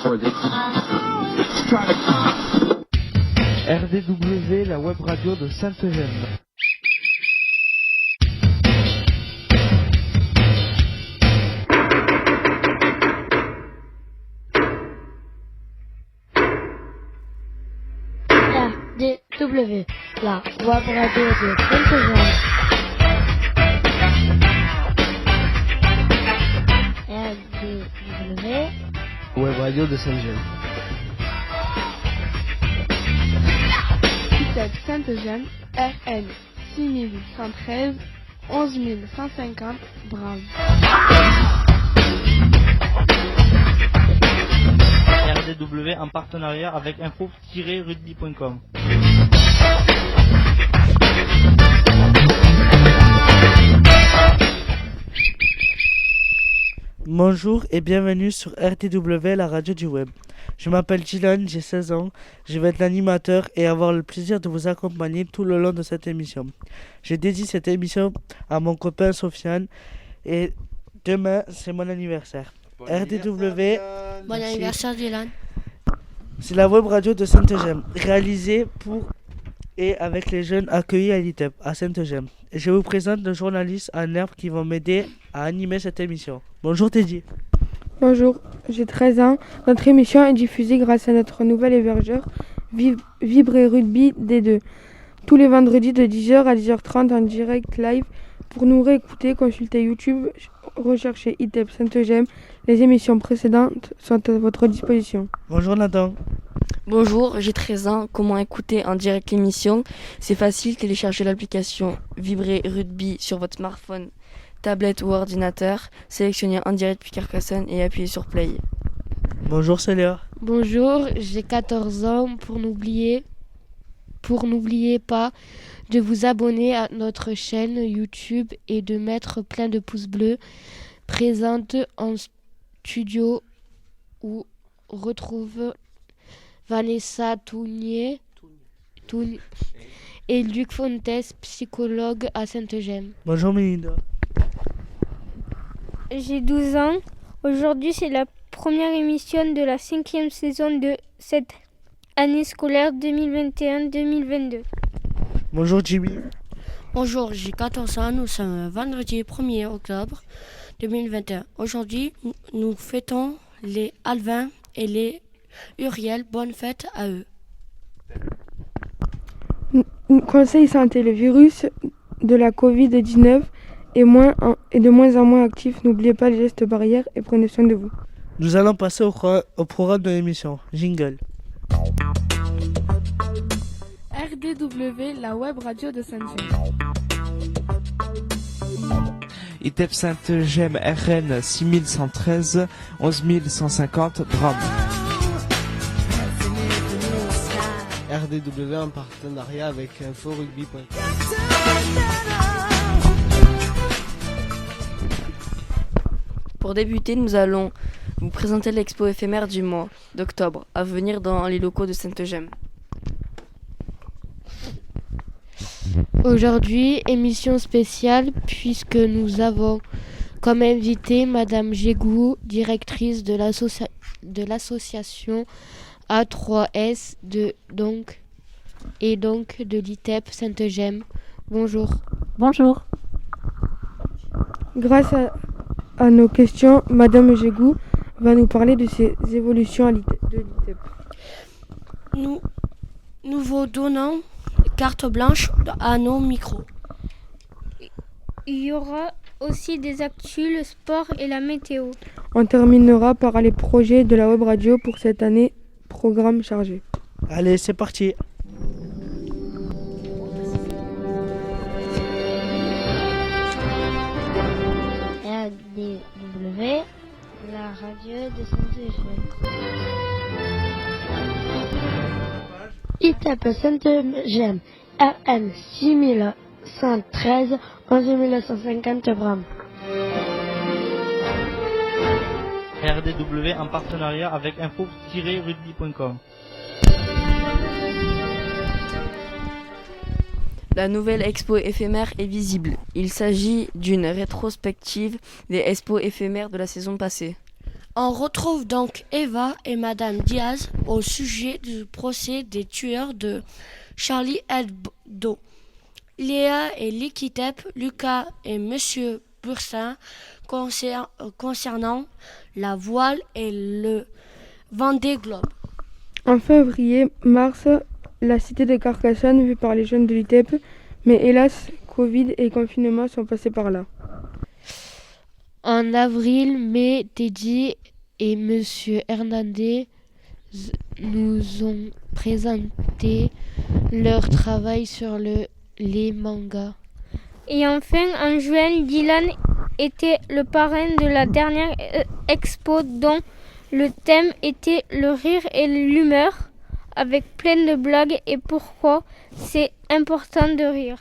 RDW, la web radio de Sainte-Gemme. RDW, la web radio de Sainte-Gemme. RDW, Web radio de Sainte-Gemme. ITEP Sainte-Gemme, RN 6113, 11150, Bram. RDW en partenariat avec info-rugby.com. Bonjour et bienvenue sur RDW, la radio du web. Je m'appelle Dylan, j'ai 16 ans, je vais être l'animateur et avoir le plaisir de vous accompagner tout le long de cette émission. Je dédie cette émission à mon copain Sofiane et demain c'est mon anniversaire. RDW, Bon anniversaire Dylan. c'est la web radio de Sainte-Gemme, réalisée pour et avec les jeunes accueillis à l'ITEP, à Sainte-Gemme. Et je vous présente nos journalistes en herbe qui vont m'aider à animer cette émission. Bonjour Teddy. Bonjour, j'ai 13 ans. Notre émission est diffusée grâce à notre nouvel hébergeur, Vibrer Rugby D2. Tous les vendredis de 10h à 10h30 en direct live. Pour nous réécouter, consultez YouTube, recherchez ITEP Sainte-Gemme. Les émissions précédentes sont à votre disposition. Bonjour Nathan. Bonjour, j'ai 13 ans. Comment écouter en direct l'émission? C'est facile, téléchargez l'application Vibrer Rugby sur votre smartphone, tablette ou ordinateur. Sélectionnez en direct puis Carcassonne et appuyez sur Play. Bonjour Célia. Bonjour, j'ai 14 ans. Pour n'oubliez pas de vous abonner à notre chaîne YouTube et de mettre plein de pouces bleus. Présente en studio où retrouve Vanessa Tounier et Luc Fontes, psychologue à Sainte-Gemme. Bonjour Melinda. J'ai 12 ans. Aujourd'hui, c'est la première émission de la 5e saison de cette année scolaire 2021-2022. Bonjour Jimmy. Bonjour, j'ai 14 ans. Nous sommes vendredi 1er octobre 2021. Aujourd'hui, nous fêtons les Alvin et les Uriel. Bonne fête à eux. Conseil santé, le virus de la Covid-19 est de moins en moins actif. N'oubliez pas les gestes barrières et prenez soin de vous. Nous allons passer au programme de l'émission. Jingle. RDW, la web radio de Sainte-Gemme. ITEP Sainte-Gemme, RN 6113, 11150, Bram. RDW en partenariat avec info-rugby.com. Pour débuter, nous allons vous présenter l'expo éphémère du mois d'octobre à venir dans les locaux de Sainte-Gemme. Aujourd'hui, émission spéciale puisque nous avons comme invitée Madame Jégou, directrice de l'association A3S de l'ITEP Sainte-Gemme. Bonjour. Bonjour. Grâce à nos questions, Madame Jégou va nous parler de ses évolutions de l'ITEP. Nous vous donnons carte blanche à nos micros. Il y aura aussi des actus, le sport et la météo. On terminera par les projets de la web radio pour cette année, programme chargé. Allez, c'est parti. RDW, la radio de Sainte-Gemme. ITEP Sainte-Gemme, RN 6113, 11150 Bram. RDW en partenariat avec info-rugby.com. La nouvelle expo éphémère est visible. Il s'agit d'une rétrospective des expos éphémères de la saison passée. On retrouve donc Eva et Madame Diaz au sujet du procès des tueurs de Charlie Hebdo. Léa et l'Équitep, Lucas et Monsieur Bursin concernant la voile et le Vendée Globe. En février-mars, la cité de Carcassonne vue par les jeunes de l'ITEP, mais hélas, Covid et confinement sont passés par là. En avril-mai, Teddy et Monsieur Hernandez nous ont présenté leur travail sur les mangas. Et enfin, en juin, Dylan était le parrain de la dernière expo dont le thème était le rire et l'humeur, avec plein de blagues et pourquoi c'est important de rire.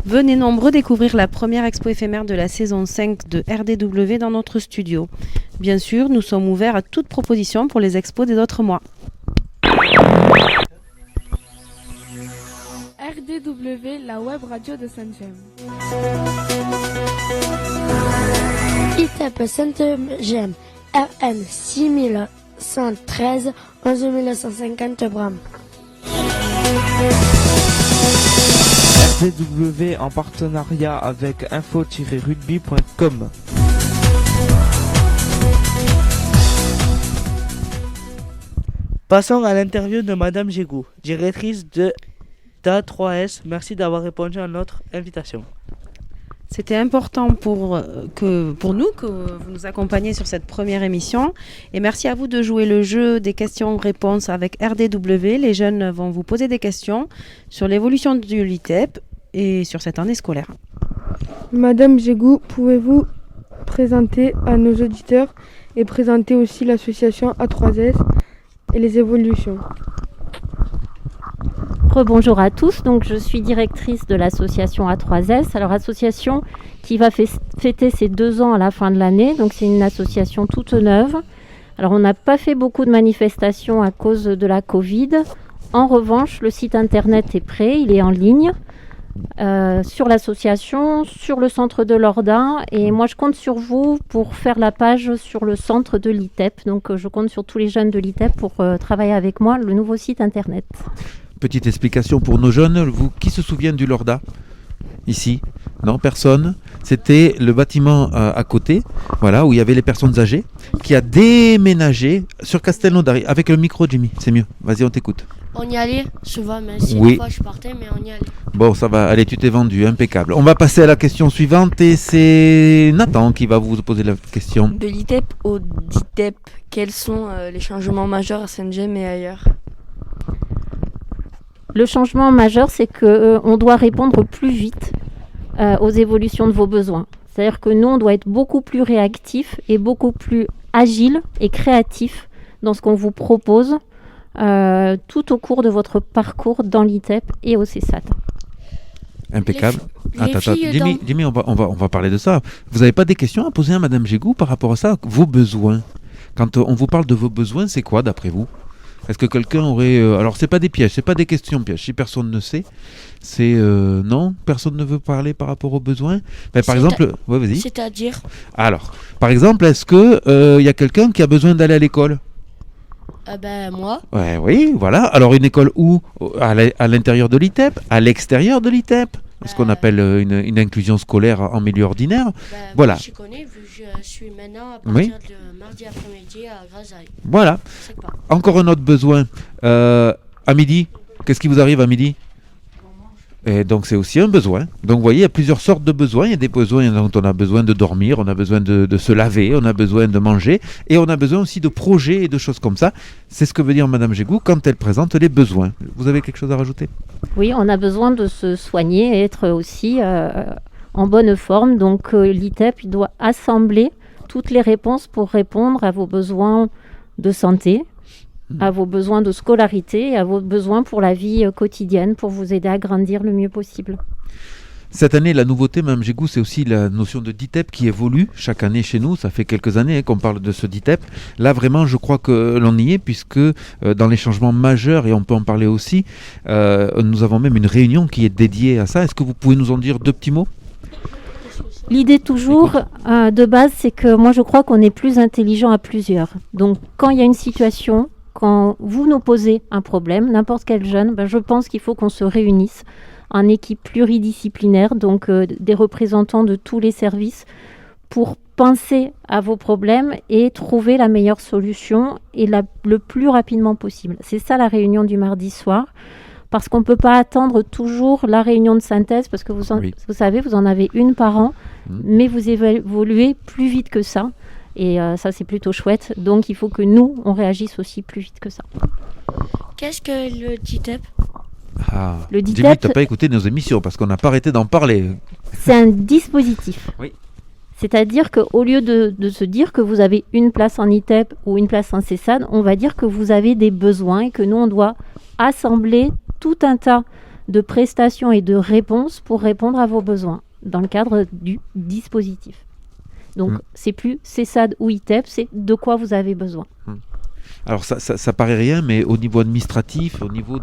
Venez nombreux découvrir la première expo éphémère de la saison 5 de RDW dans notre studio. Bien sûr, nous sommes ouverts à toute proposition pour les expos des autres mois. RDW, la web radio de Saint-James. ITEP Saint-James, RN 6113, 11950 Bram. RDW en partenariat avec info-rugby.com. Passons à l'interview de Madame Gégou, directrice de d'A3S. Merci d'avoir répondu à notre invitation. C'était important pour nous que vous nous accompagniez sur cette première émission. Et merci à vous de jouer le jeu des questions-réponses avec RDW. Les jeunes vont vous poser des questions sur l'évolution de l'ITEP et sur cette année scolaire. Madame Gégou, pouvez-vous présenter à nos auditeurs et présenter aussi l'association A3S et les évolutions? Bonjour à tous, donc je suis directrice de l'association A3S. Alors association qui va fêter ses 2 ans à la fin de l'année, donc c'est une association toute neuve. Alors on n'a pas fait beaucoup de manifestations à cause de la Covid. En revanche, le site internet est prêt, il est en ligne sur l'association, sur le centre de l'Orda, et moi je compte sur vous pour faire la page sur le centre de l'ITEP. Donc je compte sur tous les jeunes de l'ITEP pour travailler avec moi le nouveau site internet. Petite explication pour nos jeunes, qui se souvient du Lorda ici? Non, personne. C'était le bâtiment à côté, voilà, où il y avait les personnes âgées, qui a déménagé sur Castelnaudary. Avec le micro, Jimmy, c'est mieux. Vas-y, on t'écoute. On y allait souvent, même si Oui. des fois je partais, mais on y allait. Bon, ça va. Allez, tu t'es vendu, impeccable. On va passer à la question suivante et c'est Nathan qui va vous poser la question. De l'ITEP au DITEP, quels sont les changements majeurs à Saint-James et ailleurs? Le changement majeur, c'est qu'on doit répondre plus vite aux évolutions de vos besoins. C'est-à-dire que nous, on doit être beaucoup plus réactifs et beaucoup plus agiles et créatifs dans ce qu'on vous propose tout au cours de votre parcours dans l'ITEP et au CESAT. Impeccable. Les filles Jimmy, on va parler de ça. Vous n'avez pas des questions à poser à Madame Gégou par rapport à ça? Vos besoins. Quand on vous parle de vos besoins, c'est quoi d'après vous? Est-ce que quelqu'un aurait... alors, c'est pas des pièges, c'est pas des questions pièges. Si personne ne sait, c'est... non, personne ne veut parler par rapport aux besoins. Par exemple... Ouais, vas-y. C'est-à-dire? Alors, par exemple, est-ce que y a quelqu'un qui a besoin d'aller à l'école? Moi. Ouais, oui, voilà. Alors, une école où? À l'intérieur de l'ITEP? À l'extérieur de l'ITEP? Ce qu'on appelle une inclusion scolaire en milieu ordinaire. Voilà. Moi, je connais, vu que je suis maintenant à partir de mardi après-midi à Grasailles. Voilà. Encore un autre besoin. À midi, qu'est-ce qui vous arrive à midi? Et donc c'est aussi un besoin. Donc vous voyez, il y a plusieurs sortes de besoins. Il y a des besoins dont on a besoin de dormir, on a besoin de se laver, on a besoin de manger, et on a besoin aussi de projets et de choses comme ça. C'est ce que veut dire Madame Gégou quand elle présente les besoins. Vous avez quelque chose à rajouter? Oui, on a besoin de se soigner et être aussi en bonne forme. Donc l'ITEP doit assembler toutes les réponses pour répondre à vos besoins de santé, à vos besoins de scolarité et à vos besoins pour la vie quotidienne, pour vous aider à grandir le mieux possible. Cette année, la nouveauté, Mme Gégou, c'est aussi la notion de DITEP qui évolue chaque année chez nous. Ça fait quelques années qu'on parle de ce DITEP. Là, vraiment, je crois que l'on y est, puisque dans les changements majeurs, et on peut en parler aussi, nous avons même une réunion qui est dédiée à ça. Est-ce que vous pouvez nous en dire 2 petits mots? L'idée toujours, de base, c'est que moi je crois qu'on est plus intelligent à plusieurs. Donc quand il y a une situation, quand vous nous posez un problème, n'importe quel jeune, je pense qu'il faut qu'on se réunisse en équipe pluridisciplinaire, donc des représentants de tous les services, pour penser à vos problèmes et trouver la meilleure solution et le plus rapidement possible. C'est ça la réunion du mardi soir, parce qu'on ne peut pas attendre toujours la réunion de synthèse, parce que vous savez, vous en avez une par an, mais vous évoluez plus vite que ça. Et ça, c'est plutôt chouette. Donc, il faut que nous, on réagisse aussi plus vite que ça. Qu'est-ce que le DITEP ? Le DITEP, Jimmy, tu n'as pas écouté nos émissions parce qu'on n'a pas arrêté d'en parler. C'est un dispositif. Oui. C'est-à-dire qu'au lieu de se dire que vous avez une place en ITEP ou une place en CESAD, on va dire que vous avez des besoins et que nous, on doit assembler tout un tas de prestations et de réponses pour répondre à vos besoins dans le cadre du dispositif. Donc, c'est plus CESAD ou ITEP, c'est de quoi vous avez besoin. Alors, ça paraît rien, mais au niveau administratif, au niveau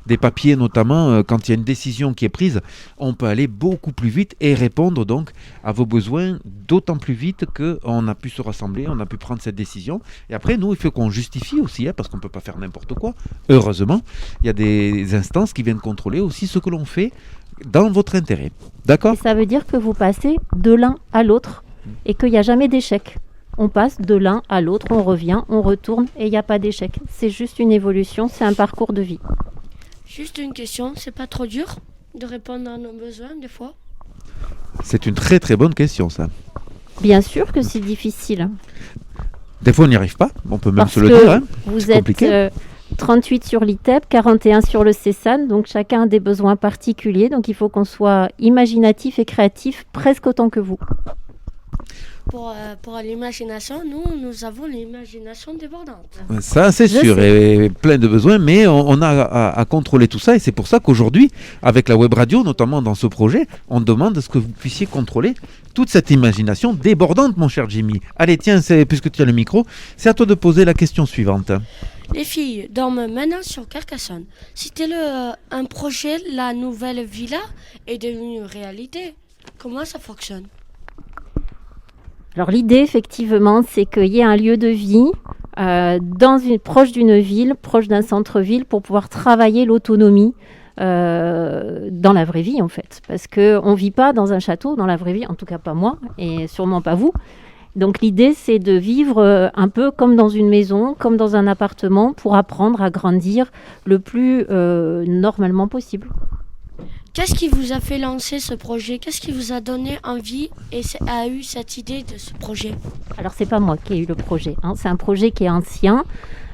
des papiers notamment, quand il y a une décision qui est prise, on peut aller beaucoup plus vite et répondre donc à vos besoins d'autant plus vite qu'on a pu se rassembler, on a pu prendre cette décision. Et après, nous, il faut qu'on justifie aussi, parce qu'on ne peut pas faire n'importe quoi. Heureusement, il y a des instances qui viennent contrôler aussi ce que l'on fait dans votre intérêt. D'accord ? Et ça veut dire que vous passez de l'un à l'autre et qu'il n'y a jamais d'échec. On passe de l'un à l'autre, on revient, on retourne et il n'y a pas d'échec. C'est juste une évolution, c'est un parcours de vie. Juste une question, c'est pas trop dur de répondre à nos besoins des fois ? C'est une très très bonne question, ça. Bien sûr que c'est difficile. Des fois, on n'y arrive pas, on peut même Parce se le que dire. Vous êtes 38 sur l'ITEP, 41 sur le CESAN, donc chacun a des besoins particuliers, donc il faut qu'on soit imaginatif et créatif presque autant que vous. Pour l'imagination, nous avons l'imagination débordante. Ça, c'est sûr, et plein de besoins, mais on a à contrôler tout ça, et c'est pour ça qu'aujourd'hui, avec la web radio, notamment dans ce projet, on demande à ce que vous puissiez contrôler toute cette imagination débordante, mon cher Jimmy. Allez, tiens, puisque tu as le micro, c'est à toi de poser la question suivante. Les filles dorment maintenant sur Carcassonne. C'était un projet, la nouvelle villa est devenue réalité. Comment ça fonctionne ? Alors l'idée, effectivement, c'est qu'il y ait un lieu de vie proche d'une ville, proche d'un centre-ville, pour pouvoir travailler l'autonomie dans la vraie vie, en fait. Parce qu'on ne vit pas dans un château, dans la vraie vie, en tout cas pas moi, et sûrement pas vous. Donc l'idée, c'est de vivre un peu comme dans une maison, comme dans un appartement, pour apprendre à grandir le plus normalement possible. Qu'est-ce qui vous a fait lancer ce projet ? Qu'est-ce qui vous a donné envie et a eu cette idée de ce projet ? Alors, c'est pas moi qui ai eu le projet. C'est un projet qui est ancien.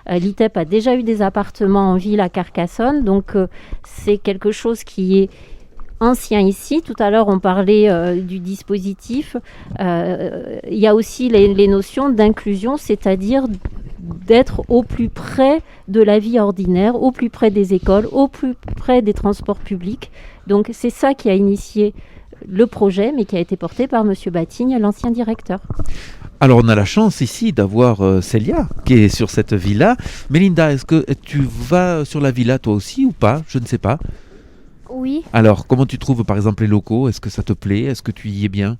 L'ITEP a déjà eu des appartements en ville à Carcassonne. Donc, c'est quelque chose qui est ancien ici. Tout à l'heure, on parlait du dispositif. Il y a aussi les notions d'inclusion, c'est-à-dire d'être au plus près de la vie ordinaire, au plus près des écoles, au plus près des transports publics. Donc c'est ça qui a initié le projet, mais qui a été porté par M. Batigne, l'ancien directeur. Alors on a la chance ici d'avoir Célia qui est sur cette villa. Mélinda, est-ce que tu vas sur la villa toi aussi ou pas ? Je ne sais pas. Oui. Alors comment tu trouves par exemple les locaux ? Est-ce que ça te plaît ? Est-ce que tu y es bien ?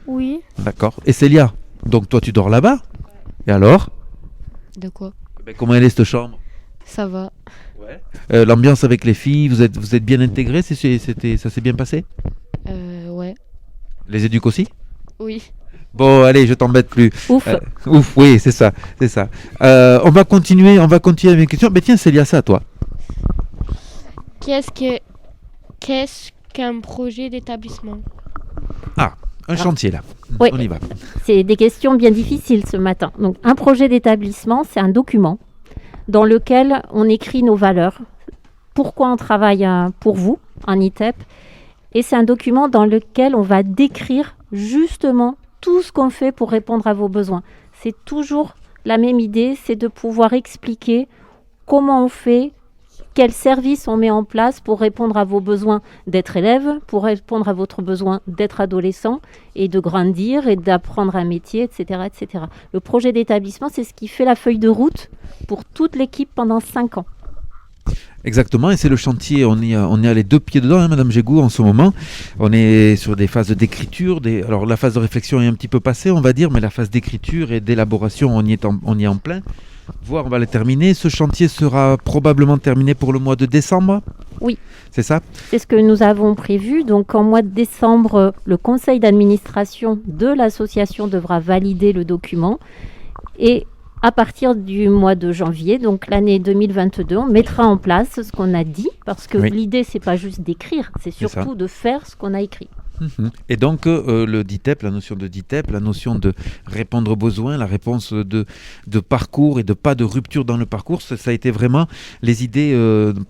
Oui. D'accord. Et Célia, donc toi tu dors là-bas ? Et alors ? De quoi ? Comment elle est cette chambre ? Ça va. Ouais. L'ambiance avec les filles, vous êtes bien intégrés ? Ça s'est bien passé ? Ouais. Les éduques aussi ? Oui. Bon, allez, je t'embête plus. Ouf. Ouf, oui, c'est ça. On va continuer avec les questions. Mais tiens, Célia, c'est à toi. Qu'est-ce qu'un projet d'établissement ? Un chantier là. Oui. On y va. C'est des questions bien difficiles ce matin. Donc, un projet d'établissement, c'est un document dans lequel on écrit nos valeurs, pourquoi on travaille pour vous en ITEP, et c'est un document dans lequel on va décrire justement tout ce qu'on fait pour répondre à vos besoins. C'est toujours la même idée, c'est de pouvoir expliquer comment on fait, quels services on met en place pour répondre à vos besoins d'être élève, pour répondre à votre besoin d'être adolescent et de grandir et d'apprendre un métier, etc., etc. Le projet d'établissement, c'est ce qui fait la feuille de route pour toute l'équipe pendant 5 ans. Exactement, et c'est le chantier, on est à les deux pieds dedans, hein, Madame Gégou, en ce moment. On est sur des phases d'écriture, alors la phase de réflexion est un petit peu passée, on va dire, mais la phase d'écriture et d'élaboration, on y est en plein. Voire on va le terminer. Ce chantier sera probablement terminé pour le mois de décembre. Oui. C'est ça ? C'est ce que nous avons prévu. Donc en mois de décembre, le conseil d'administration de l'association devra valider le document. Et à partir du mois de janvier, donc l'année 2022, on mettra en place ce qu'on a dit. Parce que l'idée, c'est pas juste d'écrire, c'est surtout de faire ce qu'on a écrit. Et donc le DITEP, la notion de DITEP, la notion de répondre aux besoins, la réponse de parcours et de pas de rupture dans le parcours, ça a été vraiment les idées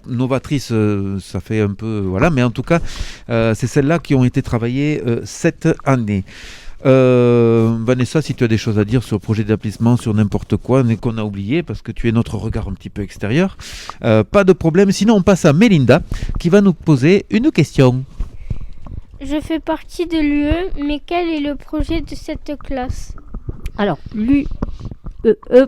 novatrices, ça fait un peu... Voilà, mais en tout cas, c'est celles-là qui ont été travaillées cette année. Vanessa, si tu as des choses à dire sur le projet d'établissement, sur n'importe quoi, mais qu'on a oublié, parce que tu es notre regard un petit peu extérieur, pas de problème. Sinon, on passe à Mélinda, qui va nous poser une question. Je fais partie de l'UE, mais quel est le projet de cette classe ? Alors, l'UE,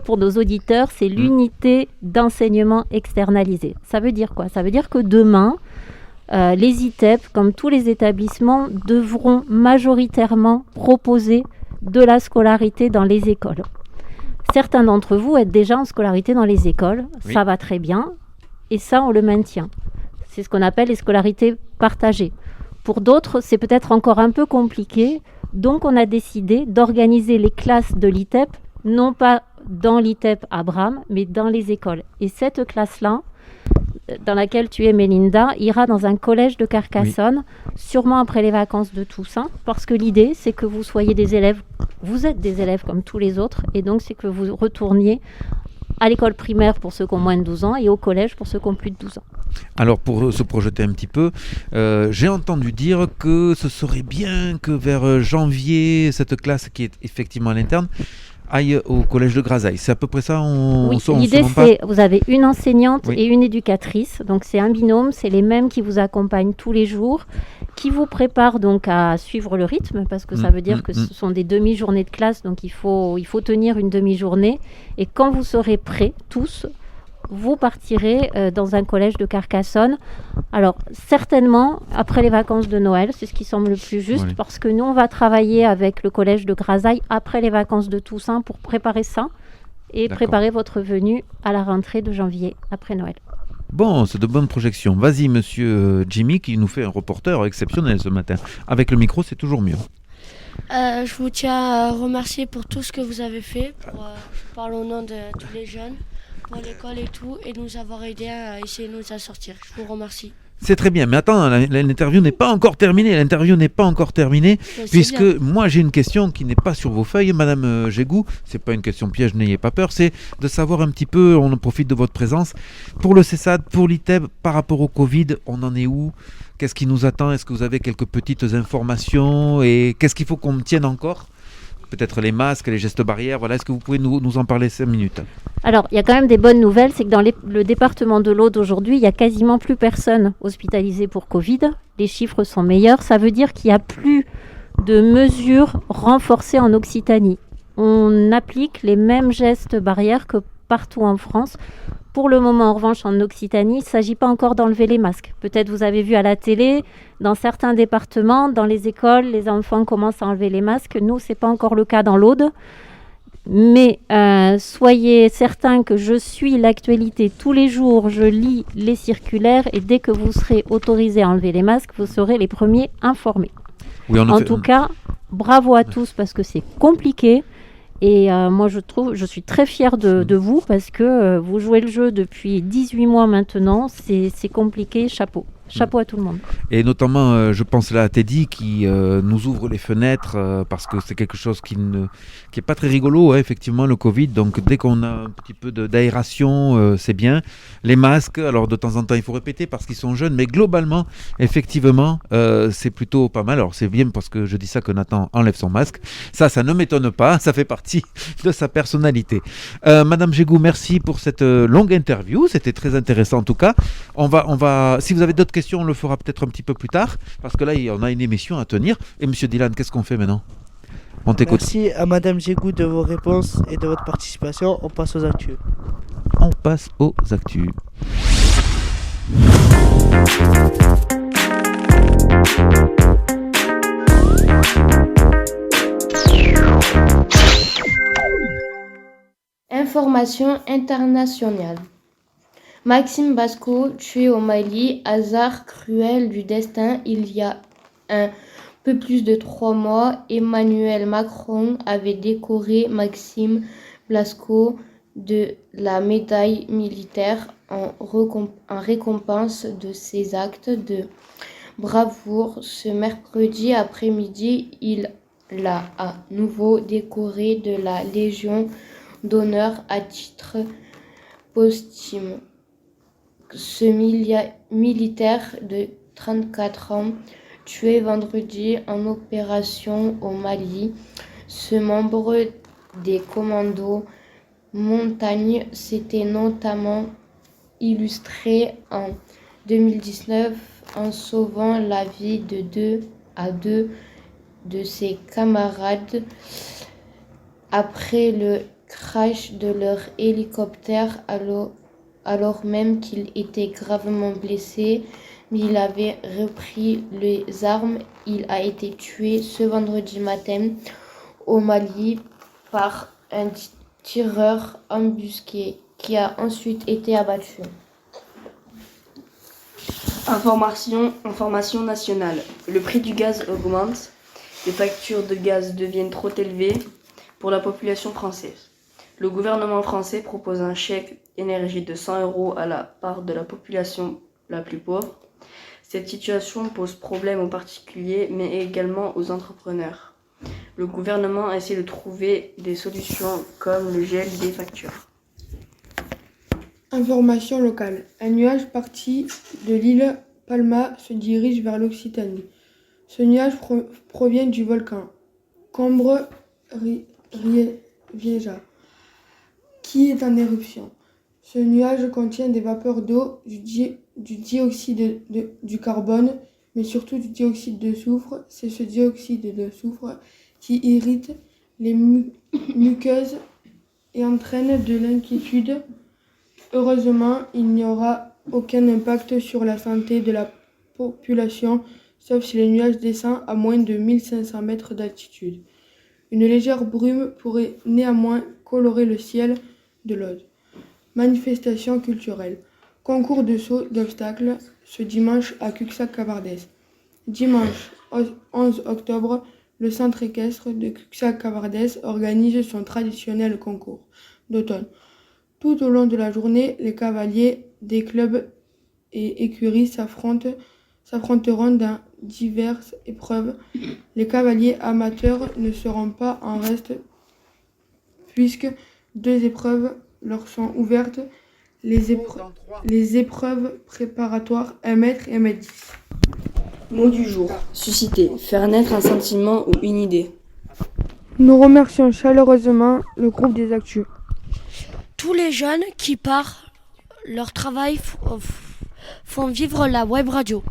pour nos auditeurs, c'est l'unité d'enseignement externalisé. Ça veut dire quoi ? Ça veut dire que demain, les ITEP, comme tous les établissements, devront majoritairement proposer de la scolarité dans les écoles. Certains d'entre vous êtes déjà en scolarité dans les écoles, ça va très bien, et ça, on le maintient. C'est ce qu'on appelle les scolarités partagées. Pour d'autres, c'est peut-être encore un peu compliqué, donc on a décidé d'organiser les classes de l'ITEP, non pas dans l'ITEP Abraham, mais dans les écoles. Et cette classe-là, dans laquelle tu es Mélinda, ira dans un collège de Carcassonne, sûrement après les vacances de Toussaint, parce que l'idée, c'est que vous soyez des élèves, vous êtes des élèves comme tous les autres, et donc c'est que vous retourniez à l'école primaire pour ceux qui ont moins de 12 ans et au collège pour ceux qui ont plus de 12 ans. Alors pour se projeter un petit peu, j'ai entendu dire que ce serait bien que vers janvier, cette classe qui est effectivement à l'interne aille au collège de Grasailles. C'est à peu près ça l'idée c'est, vous avez une enseignante et une éducatrice, donc c'est un binôme, c'est les mêmes qui vous accompagnent tous les jours, qui vous préparent donc à suivre le rythme, parce que ça veut dire que ce sont des demi-journées de classe, donc il faut tenir une demi-journée, et quand vous serez prêts tous, vous partirez dans un collège de Carcassonne. Alors, certainement, après les vacances de Noël, c'est ce qui semble le plus juste, parce que nous, on va travailler avec le collège de Grasailles après les vacances de Toussaint pour préparer ça et préparer votre venue à la rentrée de janvier, après Noël. Bon, c'est de bonnes projections. Vas-y, monsieur Jimmy, qui nous fait un reporter exceptionnel ce matin. Avec le micro, c'est toujours mieux. Je vous tiens à remercier pour tout ce que vous avez fait. Je parle au nom de tous les jeunes, pour l'école et tout, et nous avoir aidés à essayer de nous en sortir. Je vous remercie. C'est très bien, mais attends, l'interview n'est pas encore terminée. Puisque moi j'ai une question qui n'est pas sur vos feuilles, Madame Gégou. C'est pas une question piège, n'ayez pas peur. C'est de savoir un petit peu, on en profite de votre présence, pour le CESAD, pour l'ITEP, par rapport au Covid, on en est où ? Qu'est-ce qui nous attend ? Est-ce que vous avez quelques petites informations ? Et qu'est-ce qu'il faut qu'on tienne encore ? Peut-être les masques, les gestes barrières, voilà. Est-ce que vous pouvez nous en parler 5 minutes ? Alors, il y a quand même des bonnes nouvelles, c'est que dans le département de l'Aude aujourd'hui, il n'y a quasiment plus personne hospitalisé pour Covid. Les chiffres sont meilleurs, ça veut dire qu'il n'y a plus de mesures renforcées en Occitanie. On applique les mêmes gestes barrières que partout en France. Pour le moment, en revanche, en Occitanie, il ne s'agit pas encore d'enlever les masques. Peut-être vous avez vu à la télé, dans certains départements, dans les écoles, les enfants commencent à enlever les masques. Nous, ce n'est pas encore le cas dans l'Aude. Mais soyez certains que je suis l'actualité tous les jours, je lis les circulaires et dès que vous serez autorisés à enlever les masques, vous serez les premiers informés. Oui, en tout cas, bravo à tous parce que c'est compliqué. Et moi, je suis très fière de vous parce que vous jouez le jeu depuis 18 mois maintenant. C'est compliqué, chapeau. Chapeau à tout le monde. Et notamment, je pense là à Teddy qui nous ouvre les fenêtres parce que c'est quelque chose qui est pas très rigolo, effectivement, le Covid. Donc, dès qu'on a un petit peu d'aération, c'est bien. Les masques, alors de temps en temps, il faut répéter parce qu'ils sont jeunes. Mais globalement, effectivement, c'est plutôt pas mal. Alors, c'est bien parce que je dis ça que Nathan enlève son masque. Ça ne m'étonne pas. Ça fait partie de sa personnalité. Madame Gégou, merci pour cette longue interview. C'était très intéressant en tout cas. On va, si vous avez d'autres questions, on le fera peut-être un petit peu plus tard, parce que là, on a une émission à tenir. Et Monsieur Dylan, qu'est-ce qu'on fait maintenant ? On t'écoute. Merci à Madame Gégou de vos réponses et de votre participation. On passe aux actus. On passe aux actus. Information internationale. Maxime Basco, tué au Mali, hasard cruel du destin. Il y a un peu plus de 3 mois, Emmanuel Macron avait décoré Maxime Blasco de la médaille militaire en récompense de ses actes de bravoure. Ce mercredi après-midi, il l'a à nouveau décoré de la Légion d'honneur à titre posthume. Ce militaire de 34 ans, tué vendredi en opération au Mali, ce membre des commandos montagne s'était notamment illustré en 2019 en sauvant la vie de 2 de ses camarades après le crash de leur hélicoptère alors même qu'il était gravement blessé, mais il avait repris les armes. Il a été tué ce vendredi matin au Mali par un tireur embusqué qui a ensuite été abattu. Information nationale. Le prix du gaz augmente. Les factures de gaz deviennent trop élevées pour la population française. Le gouvernement français propose un chèque énergie de 100 € à la part de la population la plus pauvre. Cette situation pose problème aux particuliers, mais également aux entrepreneurs. Le gouvernement essaie de trouver des solutions comme le gel des factures. Information locale. Un nuage parti de l'île Palma se dirige vers l'Occitanie. Ce nuage provient du volcan Combre Vieja, qui est en éruption. Ce nuage contient des vapeurs d'eau, du dioxyde du carbone, mais surtout du dioxyde de soufre. C'est ce dioxyde de soufre qui irrite les muqueuses et entraîne de l'inquiétude. Heureusement, il n'y aura aucun impact sur la santé de la population, sauf si le nuage descend à moins de 1500 mètres d'altitude. Une légère brume pourrait néanmoins colorer le ciel de l'Aude. Manifestation culturelle. Concours de saut d'obstacles ce dimanche à Cuxac-Cabardès. Dimanche 11 octobre, le centre équestre de Cuxac-Cabardès organise son traditionnel concours d'automne. Tout au long de la journée, les cavaliers des clubs et écuries s'affronteront dans diverses épreuves. Les cavaliers amateurs ne seront pas en reste puisque 2 épreuves leur sont ouvertes, les épreuves préparatoires 1 mètre et 1 mètre 10. Mot du jour. Susciter. Faire naître un sentiment ou une idée. Nous remercions chaleureusement le groupe des Actus. Tous les jeunes qui par leur travail font vivre la web radio.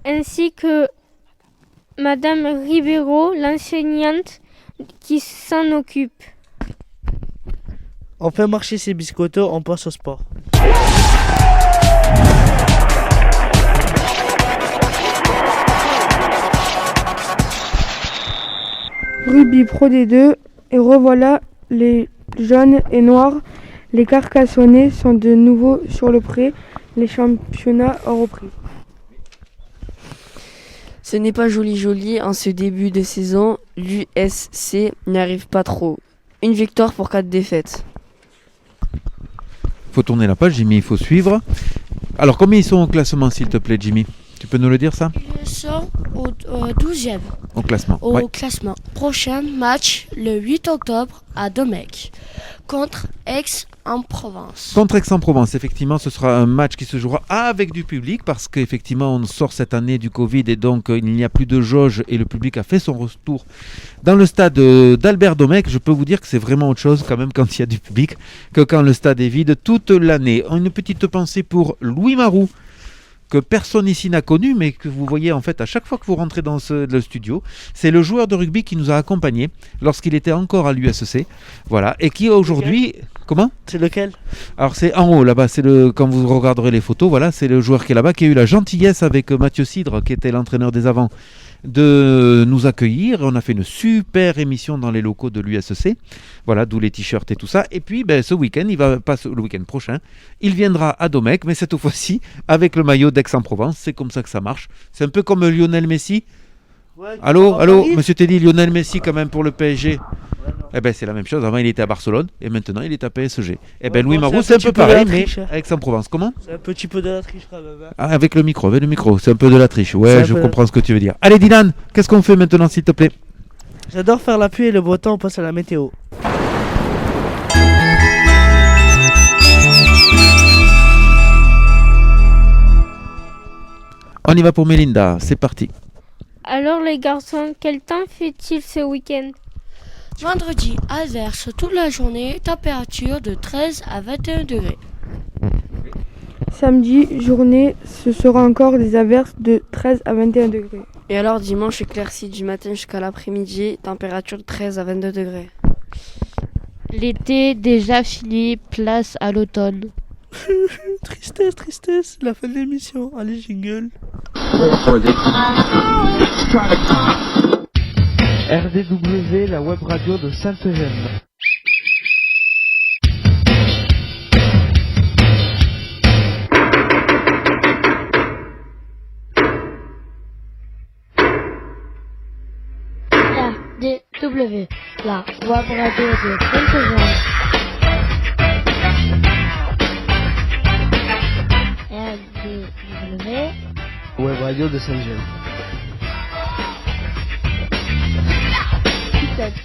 Ainsi que Madame Ribeiro, l'enseignante qui s'en occupe. On fait marcher ces biscottos, on passe au sport. Rugby Pro D2 et revoilà les jaunes et noirs. Les Carcassonnais sont de nouveau sur le pré. Les championnats ont repris. Ce n'est pas joli en ce début de saison. L'USC n'y arrive pas trop. Une victoire pour 4 défaites. Il faut tourner la page, Jimmy, il faut suivre. Alors, combien ils sont au classement, s'il te plaît, Jimmy? Tu peux nous le dire, ça? Ils sont au 12e. Au classement. Au classement. Prochain match, le 8 octobre, à Domecq, contre Aix-en-Provence. Contre Aix-en-Provence, effectivement, ce sera un match qui se jouera avec du public parce qu'effectivement, on sort cette année du Covid et donc il n'y a plus de jauge et le public a fait son retour dans le stade d'Albert Domecq. Je peux vous dire que c'est vraiment autre chose quand même quand il y a du public que quand le stade est vide toute l'année. Une petite pensée pour Louis Maroux, que personne ici n'a connu, mais que vous voyez en fait à chaque fois que vous rentrez dans le studio. C'est le joueur de rugby qui nous a accompagnés lorsqu'il était encore à l'USC. Voilà. Et qui aujourd'hui... Comment ? C'est lequel ? Alors c'est en haut là-bas, quand vous regarderez les photos, voilà, c'est le joueur qui est là-bas, qui a eu la gentillesse avec Mathieu Cidre, qui était l'entraîneur des avants, de nous accueillir. On a fait une super émission dans les locaux de l'USC. Voilà, d'où les t-shirts et tout ça. Et puis ce week-end, le week-end prochain, il viendra à Domecq, mais cette fois-ci avec le maillot d'Aix-en-Provence. C'est comme ça que ça marche. C'est un peu comme Lionel Messi. Ouais, allô, monsieur Teddy, Lionel Messi quand même pour le PSG. Eh ben c'est la même chose. Avant il était à Barcelone et maintenant il est à PSG. Eh ben Louis Marou c'est un peu pareil, mais Aix-en-Provence. Comment ? C'est un petit peu de la triche quand même. Ah, avec le micro, c'est un peu de la triche. Ouais, je comprends ce que tu veux dire. Allez Dylan, qu'est-ce qu'on fait maintenant s'il te plaît ? J'adore faire la pluie et le beau temps, on passe à la météo. On y va pour Mélinda, c'est parti. Alors les garçons, quel temps fait-il ce week-end ? Vendredi, averse toute la journée, température de 13 à 21 degrés. Samedi, journée, ce sera encore des averses de 13 à 21 degrés. Et alors dimanche, éclaircie du matin jusqu'à l'après-midi, température de 13 à 22 degrés. L'été déjà fini, place à l'automne. Tristesse, la fin de l'émission. Allez, jingle. RDW, la web radio de Sainte-Eugène. RDW, la web radio de Sainte-Eugène. RDW, web radio de Sainte-Eugène.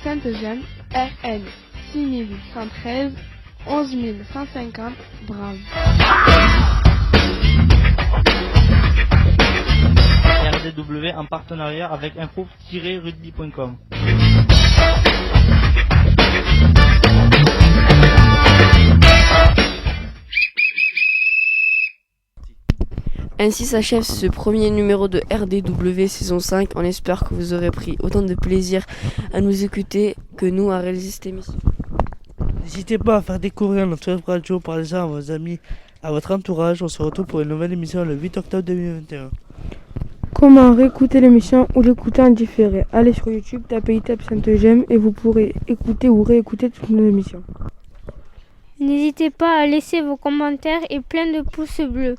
Sainte-Eugène, RN 6113 11150 Brave. RDW en partenariat avec info-rugby.com. Ainsi s'achève ce premier numéro de RDW saison 5. On espère que vous aurez pris autant de plaisir à nous écouter que nous à réaliser cette émission. N'hésitez pas à faire découvrir notre web radio, parlez-en à vos amis, à votre entourage. On se retrouve pour une nouvelle émission le 8 octobre 2021. Comment réécouter l'émission ou l'écouter en différé ? Allez sur YouTube, tapez ITEP Sainte-Eugène et vous pourrez écouter ou réécouter toutes nos émissions. N'hésitez pas à laisser vos commentaires et plein de pouces bleus.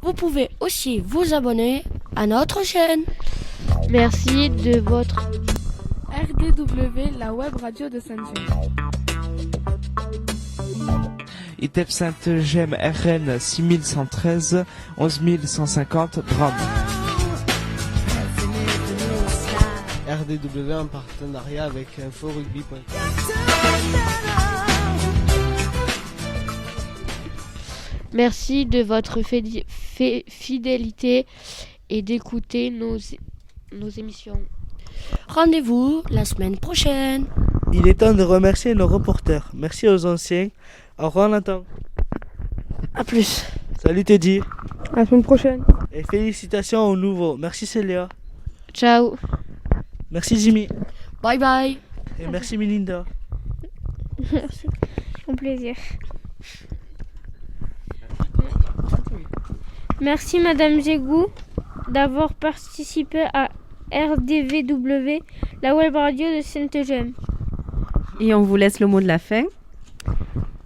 Vous pouvez aussi vous abonner à notre chaîne. Merci de votre RDW, la web radio de Sainte-Eugène. ITEP Sainte-Eugène RN 6113 11150 Drame. RDW en partenariat avec info-rugby.com. Merci de votre fidélité et d'écouter nos émissions. Rendez-vous la semaine prochaine. Il est temps de remercier nos reporters. Merci aux anciens. Au revoir Nathan. A plus. Salut Teddy. À la semaine prochaine. Et félicitations aux nouveaux. Merci Célia. Ciao. Merci Jimmy. Bye bye. Et merci Melinda. Merci. Au plaisir. Merci Madame Jégou d'avoir participé à RDVW, la web radio de Sainte-Eugène. Et on vous laisse le mot de la fin.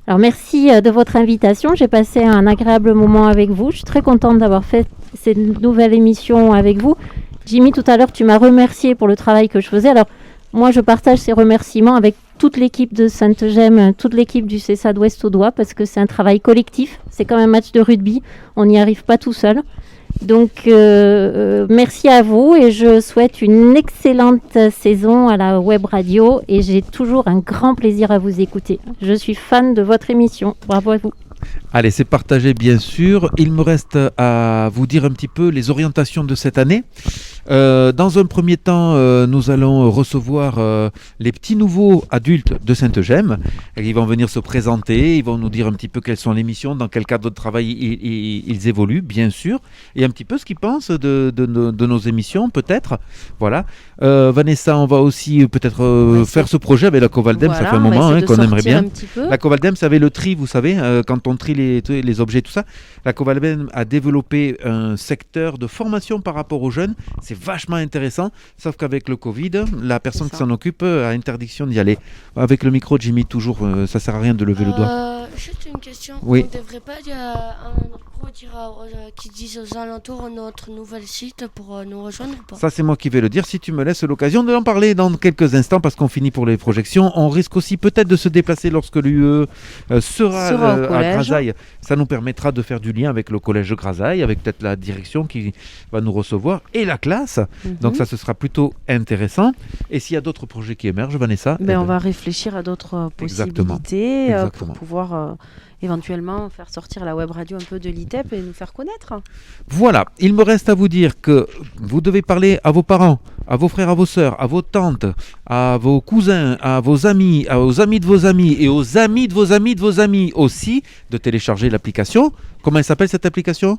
Alors merci de votre invitation. J'ai passé un agréable moment avec vous. Je suis très contente d'avoir fait cette nouvelle émission avec vous. Jimmy, tout à l'heure, tu m'as remercié pour le travail que je faisais. Alors moi, je partage ces remerciements avec toute l'équipe de Sainte-Eugène, toute l'équipe du CESA d'Ouest Audois, parce que c'est un travail collectif. C'est comme un match de rugby. On n'y arrive pas tout seul. Donc, merci à vous et je souhaite une excellente saison à la web radio et j'ai toujours un grand plaisir à vous écouter. Je suis fan de votre émission. Bravo à vous. Allez, c'est partagé bien sûr. Il me reste à vous dire un petit peu les orientations de cette année. Dans un premier temps, nous allons recevoir les petits nouveaux adultes de Sainte-Gemme. Ils vont venir se présenter, ils vont nous dire un petit peu quelles sont les missions, dans quel cadre de travail ils évoluent, bien sûr, et un petit peu ce qu'ils pensent de nos émissions, peut-être. Voilà. Vanessa, on va aussi peut-être faire ce projet avec la Covaldem, Voilà, ça fait un moment qu'on aimerait bien. La Covaldem, ça avait le tri, vous savez, quand on trie les objets, tout ça. La Covaldem a développé un secteur de formation par rapport aux jeunes. C'est vachement intéressant, sauf qu'avec le Covid, la personne qui s'en occupe a interdiction d'y aller. Avec le micro, Jimmy, toujours, ça sert à rien de lever le doigt. Juste une question. Oui. On ne devrait pas dire qu'ils disent aux alentours notre nouvel site pour nous rejoindre ou pas? Ça, c'est moi qui vais le dire. Si tu me laisses l'occasion de l'en parler dans quelques instants, parce qu'on finit pour les projections. On risque aussi peut-être de se déplacer lorsque l'UE sera à Grasailles. Ça nous permettra de faire du lien avec le collège Grasailles, avec peut-être la direction qui va nous recevoir et la classe. Donc ça, ce sera plutôt intéressant. Et s'il y a d'autres projets qui émergent, Vanessa, on va réfléchir à d'autres possibilités pour pouvoir éventuellement faire sortir la web radio un peu de l'ITEP et nous faire connaître. Voilà, il me reste à vous dire que vous devez parler à vos parents, à vos frères, à vos sœurs, à vos tantes, à vos cousins, à vos amis, aux amis de vos amis et aux amis de vos amis de vos amis aussi, de télécharger l'application. Comment elle s'appelle cette application ?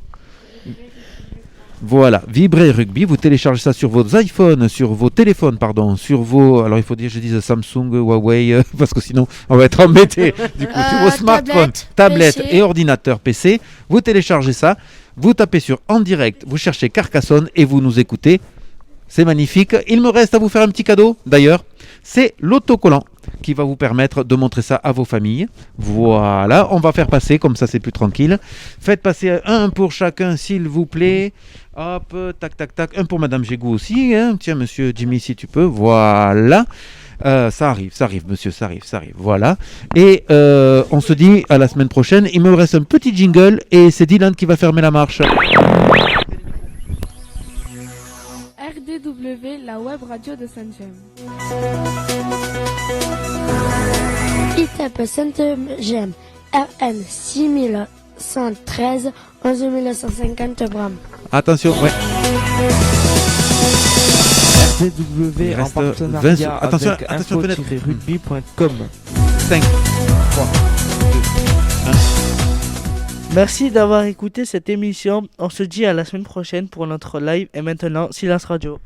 Voilà, Vibrer Rugby, vous téléchargez ça sur vos iPhones, sur vos téléphones, pardon, sur vos... Alors il faut dire, je dise Samsung, Huawei, parce que sinon on va être embêté. Du coup, sur vos smartphones, tablettes et ordinateurs PC, vous téléchargez ça, vous tapez sur En Direct, vous cherchez Carcassonne et vous nous écoutez. C'est magnifique. Il me reste à vous faire un petit cadeau, d'ailleurs. C'est l'autocollant qui va vous permettre de montrer ça à vos familles. Voilà, on va faire passer, comme ça c'est plus tranquille. Faites passer un pour chacun, s'il vous plaît. Hop, tac, tac, tac. Un pour Madame Gégou aussi. Hein. Tiens, Monsieur Jimmy, si tu peux. Voilà. Ça arrive, monsieur, ça arrive. Voilà. Et on se dit à la semaine prochaine. Il me reste un petit jingle et c'est Dylan qui va fermer la marche. RDW, la web radio de Sainte-Gemme. ITEP Sainte-Gemme, RN 6113, 11150 grammes. Attention, ouais. RDW en partenariat attention, avec info-rugby.com. info-rugby.com. 5, 3, 2, 1. Merci d'avoir écouté cette émission. On se dit à la semaine prochaine pour notre live. Et maintenant, silence radio.